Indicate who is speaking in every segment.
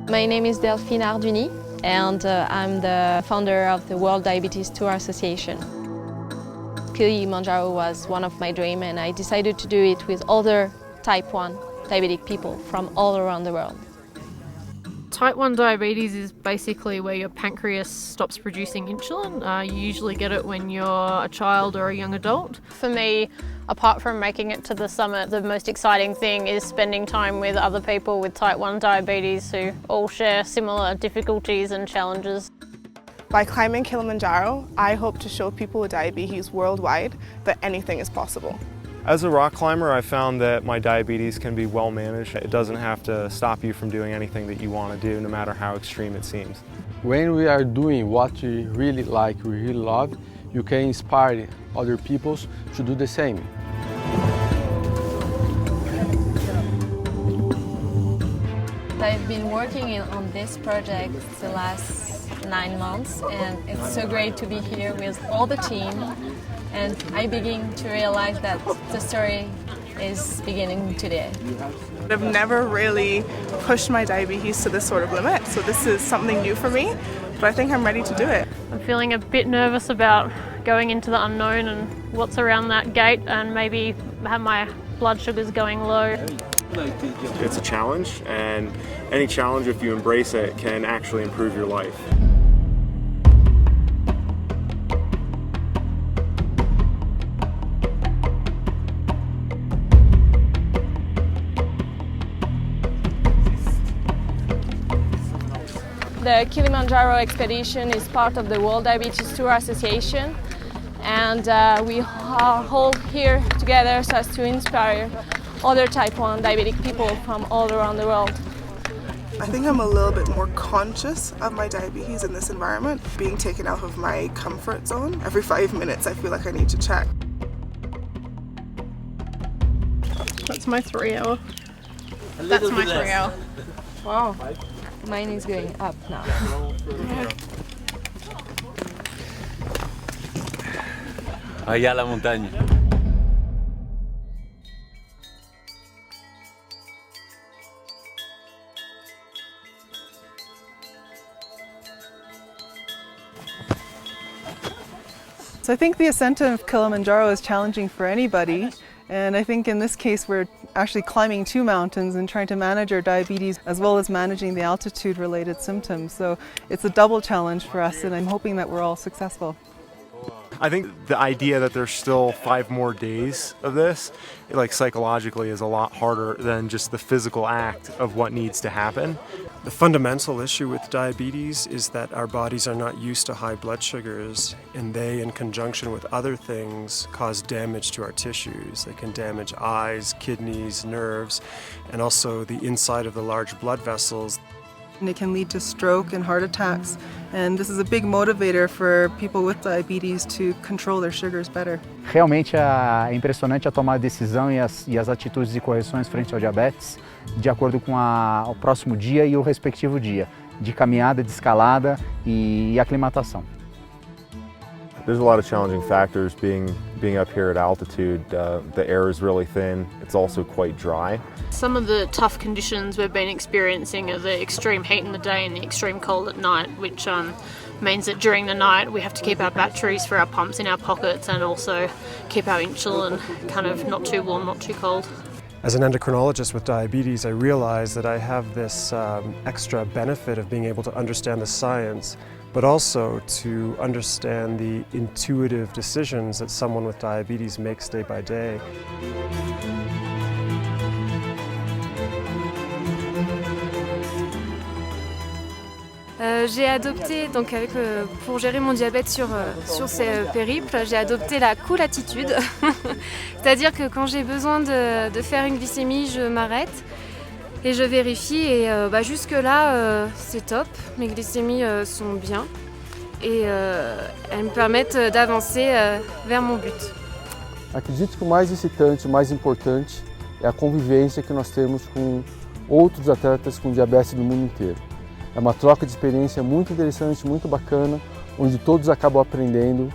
Speaker 1: My name is Delphine Arduni and I'm the founder of the World Diabetes Tour Association. Kilimanjaro was one of my dreams and I decided to do it with other Type 1 diabetic people from all around the world.
Speaker 2: Type 1 diabetes is basically where your pancreas stops producing insulin. You usually get it when you're a child or a young adult.
Speaker 3: For me, apart from making it to the summit, the most exciting thing is spending time with other people with Type 1 diabetes who all share similar difficulties and challenges.
Speaker 4: By climbing Kilimanjaro, I hope to show people with diabetes worldwide that anything is possible.
Speaker 5: As a rock climber, I found that my diabetes can be well managed. It doesn't have to stop you from doing anything that you want to do, no matter how extreme it seems.
Speaker 6: When we are doing what we really like, we really love, you can inspire other people to do the same.
Speaker 1: I've been working on this project the last 9 months and it's so great to be here with all the team. And I begin to realize that the story is beginning today.
Speaker 4: I've never really pushed my diabetes to this sort of limit, so this is something new for me, but I think I'm ready to do it.
Speaker 2: I'm feeling a bit nervous about going into the unknown and what's around that gate, and maybe have my blood sugars going low.
Speaker 5: It's a challenge, and any challenge, if you embrace it, can actually improve your life.
Speaker 1: The Kilimanjaro expedition is part of the World Diabetes Tour Association and we are all here together so as to inspire other Type 1 diabetic people from all around the world.
Speaker 4: I think I'm a little bit more conscious of my diabetes in this environment, being taken out of my comfort zone. Every 5 minutes I feel like I need to check.
Speaker 2: That's my 3 hour. That's my 3 hour.
Speaker 1: Wow, mine is going up now.
Speaker 7: Allá la montaña.
Speaker 8: So I think the ascent of Kilimanjaro is challenging for anybody, and I think in this case we're actually climbing 2 mountains and trying to manage our diabetes as well as managing the altitude related symptoms. So it's a double challenge for us and I'm hoping that we're all successful.
Speaker 5: I think the idea that there's still 5 more days of this, like psychologically, is a lot harder than just the physical act of what needs to happen.
Speaker 9: The fundamental issue with diabetes is that our bodies are not used to high blood sugars, and they, in conjunction with other things, cause damage to our tissues. They can damage eyes, kidneys, nerves, and also the inside of the large blood vessels.
Speaker 8: And it can lead to stroke and heart attacks, and this is a big motivator for people with diabetes to control their sugars better.
Speaker 10: Realmente é impressionante a tomada de decisão e as atitudes e correções frente ao diabetes, de acordo com o próximo dia e o respectivo dia, de caminhada, de escalada e aclimatação.
Speaker 5: There's a lot of challenging factors being up here at altitude. The air is really thin. It's also quite dry.
Speaker 2: Some of the tough conditions we've been experiencing are the extreme heat in the day and the extreme cold at night, which means that during the night we have to keep our batteries for our pumps in our pockets and also keep our insulin kind of not too warm, not too cold.
Speaker 9: As an endocrinologist with diabetes, I realize that I have this extra benefit of being able to understand the science, but also to understand the intuitive decisions that someone with diabetes makes day by day.
Speaker 11: J'ai adopté, donc pour gérer mon diabète sur ces périples, j'ai adopté la cool attitude. C'est-à-dire que quand j'ai besoin de faire une glycémie, je m'arrête et je vérifie et jusque-là c'est top, mes glycémies sont bien et elles me permettent d'avancer vers mon but.
Speaker 6: Acredito que o mais excitante, o mais importante é a convivência que nós temos com outros atletas com diabetes do mundo inteiro. É uma troca de experiência muito interessante, muito bacana, onde todos acabam aprendendo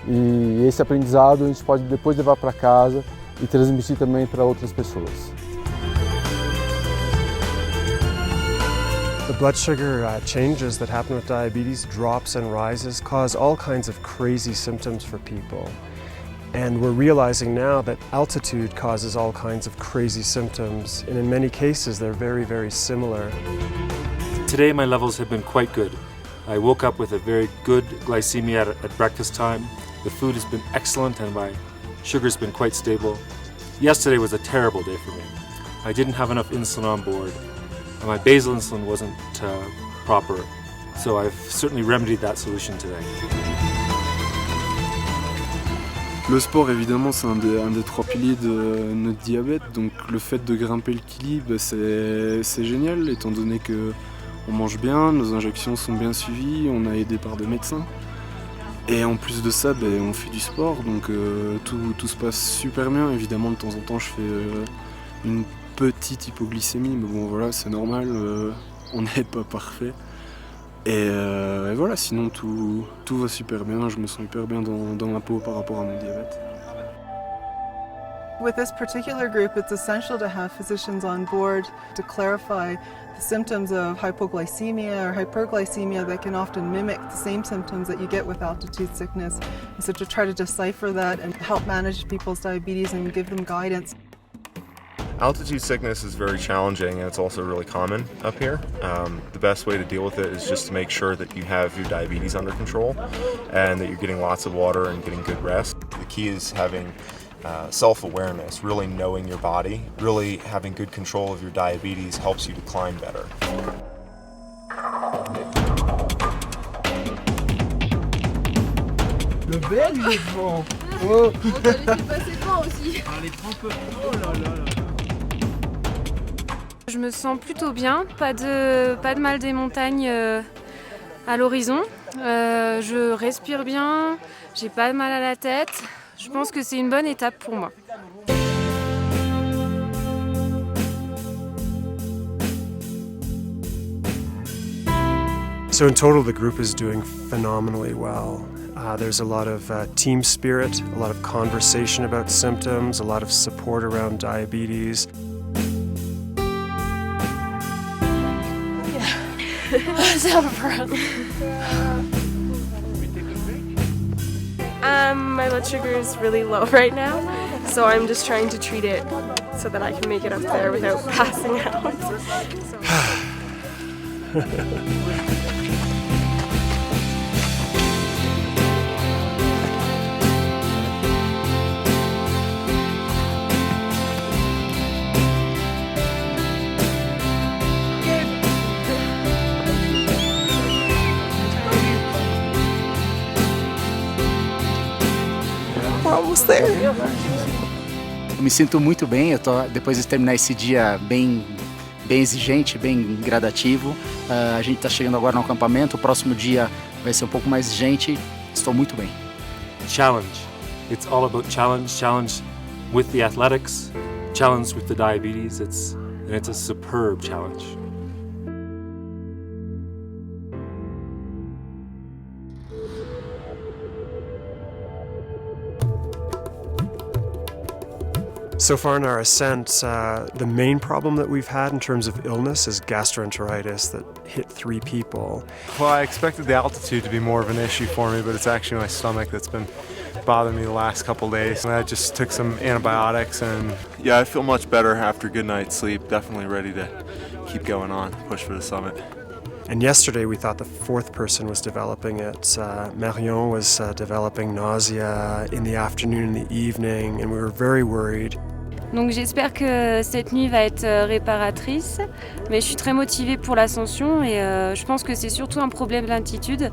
Speaker 6: e esse aprendizado a gente pode depois levar para casa e transmitir também para outras pessoas.
Speaker 9: The blood sugar changes that happen with diabetes, drops and rises, cause all kinds of crazy symptoms for people. And we're realizing now that altitude causes all kinds of crazy symptoms, and in many cases they're very, very similar.
Speaker 12: Today my levels have been quite good. I woke up with a very good glycemia at breakfast time. The food has been excellent and my sugar's been quite stable. Yesterday was a terrible day for me. I didn't have enough insulin on board. And my basal insulin wasn't proper, so I've certainly remedied that solution today.
Speaker 13: Le sport, évidemment, c'est un des trois piliers de notre diabète, donc le fait de grimper le Kili, c'est génial, étant donné qu'on mange bien, nos injections sont bien suivies, on a aidé par des médecins. Et en plus de ça, on fait du sport, donc tout se passe super bien. Évidemment, de temps en temps, je fais une petite hypoglycémie, mais bon voilà, c'est normal, on n'est pas parfait. Et voilà, sinon tout va super bien, je me sens hyper bien dans ma peau par rapport à mon diabète.
Speaker 8: With this particular group, it's essential to have physicians on board to clarify the symptoms of hypoglycemia or hyperglycemia that can often mimic the same symptoms that you get with altitude sickness. And so to try to decipher that and help manage people's diabetes and give them guidance.
Speaker 5: Altitude sickness is very challenging and it's also really common up here. The best way to deal with it is just to make sure that you have your diabetes under control and that you're getting lots of water and getting good rest. The key is having self-awareness, really knowing your body, really having good control of your diabetes helps you to climb better.
Speaker 6: Le belge est devant. Oh.
Speaker 11: T'as laissé passer devant aussi.
Speaker 6: Elle est trop peu. Oh là là là.
Speaker 11: Je me sens plutôt bien, pas de mal des montagnes à l'horizon. Je respire bien, j'ai pas de mal à la tête. Je pense que c'est une bonne étape pour moi.
Speaker 9: So in total, the group is doing phenomenally well. There's a lot of team spirit, a lot of conversation about symptoms, a lot of support around diabetes.
Speaker 11: I was out of breath. My blood sugar is really low right now, so I'm just trying to treat it so that I can make it up there without passing out.
Speaker 4: Almost there.
Speaker 10: Eu me sinto muito bem, depois de terminar esse dia bem exigente, bem gradativo. A gente está chegando agora no acampamento, o próximo dia vai ser um pouco mais exigente, estou muito bem.
Speaker 12: Challenge. It's all about challenge. Challenge with the athletics, challenge with the diabetes. It's a superb challenge.
Speaker 9: So far in our ascent, the main problem that we've had in terms of illness is gastroenteritis that hit 3 people.
Speaker 5: Well, I expected the altitude to be more of an issue for me, but it's actually my stomach that's been bothering me the last couple days. And I just took some antibiotics and yeah, I feel much better after a good night's sleep. Definitely ready to keep going on, push for the summit.
Speaker 9: And yesterday we thought the 4th person was developing it. Marion was developing nausea in the afternoon and the evening, and we were very worried.
Speaker 11: Donc j'espère que cette nuit va être réparatrice, mais je suis très motivée pour l'ascension et je pense que c'est surtout un problème d'altitude.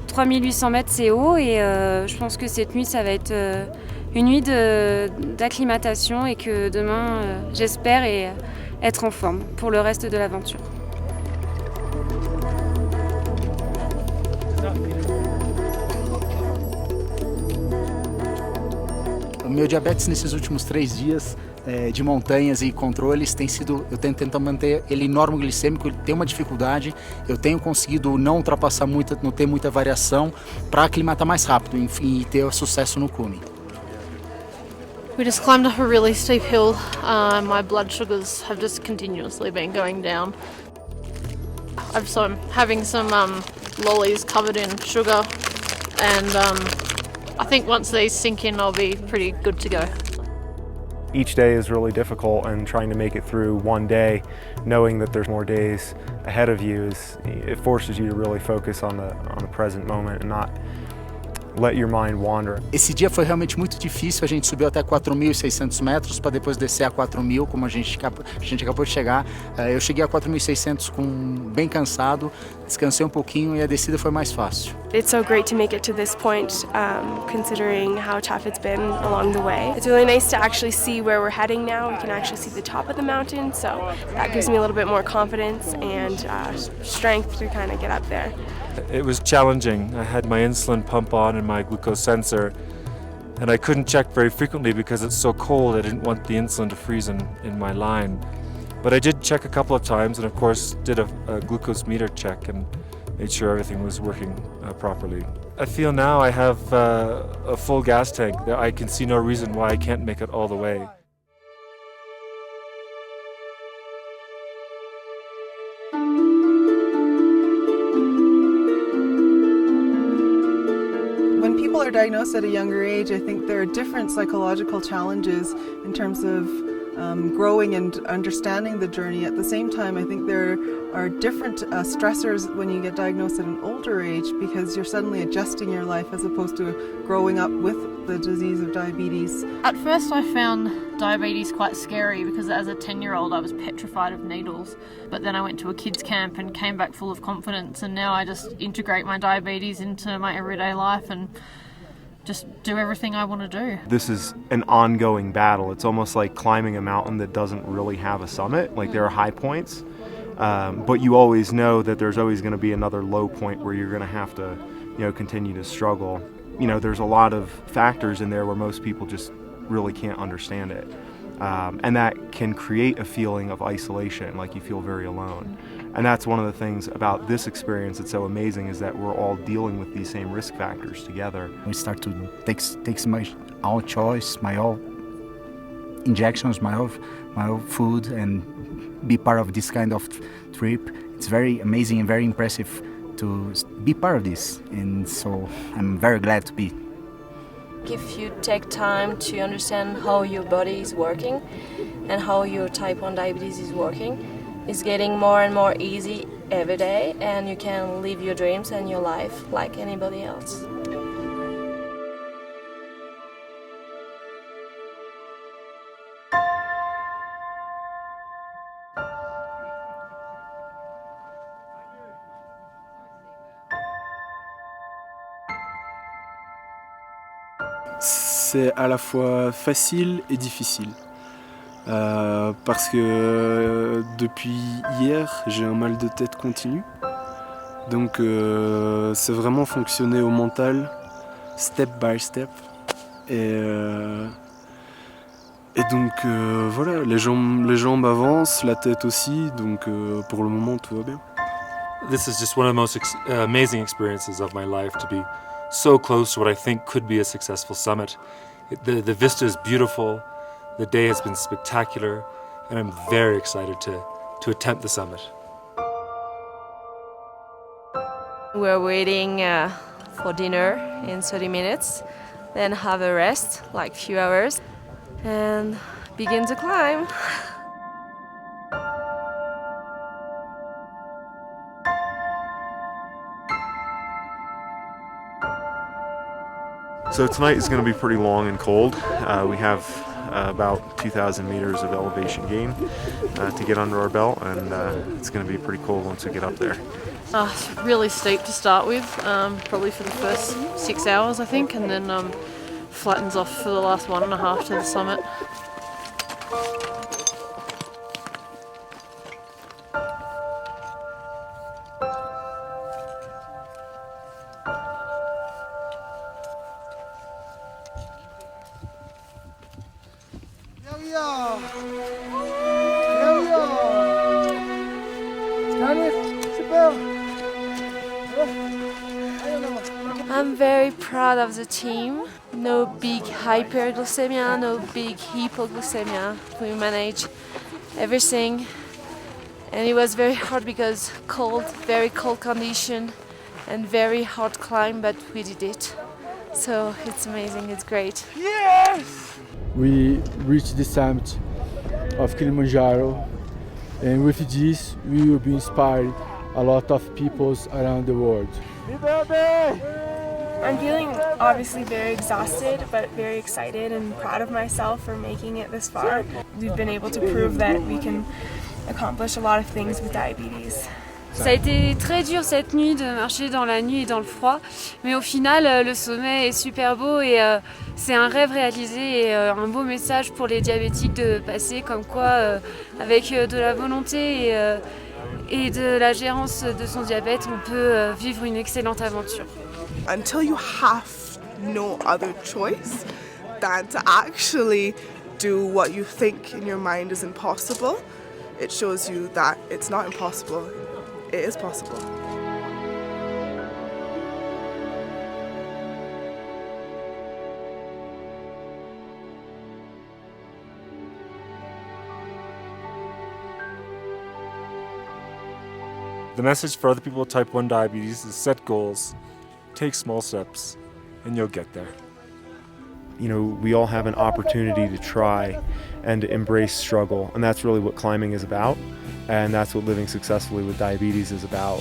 Speaker 11: 3800 mètres c'est haut et je pense que cette nuit ça va être une nuit d'acclimatation et que demain j'espère être en forme pour le reste de l'aventure.
Speaker 10: O meu diabetes nesses últimos 3 dias de montanhas e controles tem sido, eu tenho tentado manter ele normoglicêmico, ele tem uma dificuldade, eu tenho conseguido não ultrapassar muito, não ter muita variação para aclimatar mais rápido e ter sucesso no cume.
Speaker 3: We just climbed up a really steep hill. My blood sugars have just continuously been going down. So I'm having some lollies covered in sugar, and I think once these sink in I'll be pretty good to go.
Speaker 14: Each day is really difficult, and trying to make it through one day, knowing that there's more days ahead of you, it forces you to really focus on the present moment and not let your mind wander.
Speaker 10: Esse dia foi realmente muito difícil, a gente subiu até 4.600 metros para depois descer a 4.000, como a gente acabou de chegar. Eu cheguei a 4.600 bem cansado, descansei um pouquinho e a descida foi mais fácil.
Speaker 15: It's so great to make it to this point, considering how tough it's been along the way. It's really nice to actually see where we're heading now. We can actually see the top of the mountain, so that gives me a little bit more confidence and strength to kind of get up there.
Speaker 12: It was challenging. I had my insulin pump on and my glucose sensor, and I couldn't check very frequently because it's so cold. I didn't want the insulin to freeze in my line. But I did check a couple of times, and of course did a glucose meter check and made sure everything was working properly. I feel now I have a full gas tank. I can see no reason why I can't make it all the way.
Speaker 8: When people are diagnosed at a younger age, I think there are different psychological challenges in terms of growing and understanding the journey. At the same time, I think there are different stressors when you get diagnosed at an older age, because you're suddenly adjusting your life as opposed to growing up with the disease of diabetes.
Speaker 3: At first I found diabetes quite scary because as a 10-year-old I was petrified of needles, but then I went to a kids camp and came back full of confidence, and now I just integrate my diabetes into my everyday life and just do everything I want to do.
Speaker 14: This is an ongoing battle. It's almost like climbing a mountain that doesn't really have a summit. Like there are high points, but you always know that there's always going to be another low point where you're going to have to, continue to struggle. There's a lot of factors in there where most people just really can't understand it. And that can create a feeling of isolation, like you feel very alone. And that's one of the things about this experience that's so amazing, is that we're all dealing with these same risk factors together.
Speaker 10: We start to take my all choice, my all injections, my all food, and be part of this kind of trip. It's very amazing and very impressive to be part of this, and so I'm very glad to be.
Speaker 1: If you take time to understand how your body is working and how your type 1 diabetes is working, it's getting more and more easy every day, and you can live your dreams and your life like anybody else.
Speaker 13: C'est à la fois facile et difficile. Parce que depuis hier, j'ai un mal de tête continu. Donc c'est vraiment fonctionner au mental, step by step. Et donc voilà, les jambes avancent, la tête aussi, donc pour le moment tout va bien.
Speaker 12: This is just one of the most amazing experiences of my life, to be so close to what I think could be a successful summit. The vista is beautiful, the day has been spectacular, and I'm very excited to attempt the summit.
Speaker 1: We're waiting for dinner in 30 minutes, then have a rest, like a few hours, and begin to climb.
Speaker 5: So tonight is going to be pretty long and cold. We have about 2,000 meters of elevation gain to get under our belt, and it's going to be pretty cold once we get up there.
Speaker 3: It's really steep to start with, probably for the first 6 hours I think, and then flattens off for the last 1.5 to the summit.
Speaker 1: I'm very proud of the team. No big hyperglycemia, no big hypoglycemia. We manage everything
Speaker 16: And it was very hard because very cold condition and very hard climb, but we did it. So it's amazing, it's great.
Speaker 6: Yes! We reached the summit of Kilimanjaro, and with this we will be inspiring a lot of people around the world.
Speaker 17: I'm feeling obviously very exhausted, but very excited and proud of myself for making it this far. We've been able to prove that we can accomplish a lot of things with diabetes.
Speaker 11: Ça a été très dur cette nuit de marcher dans la nuit et dans le froid, mais au final le sommet est super beau et c'est un rêve réalisé et un beau message pour les diabétiques de passer comme quoi avec de la volonté et de la gérance de son diabète, on peut vivre une excellente aventure.
Speaker 4: Until you have no other choice than to actually do what you think in your mind is impossible, it shows you that it's not impossible, it is possible.
Speaker 12: The message for other people with type 1 diabetes is set goals, take small steps, and you'll get there.
Speaker 5: You know, we all have an opportunity to try and to embrace struggle, and that's really what climbing is about, and that's what living successfully with diabetes is about.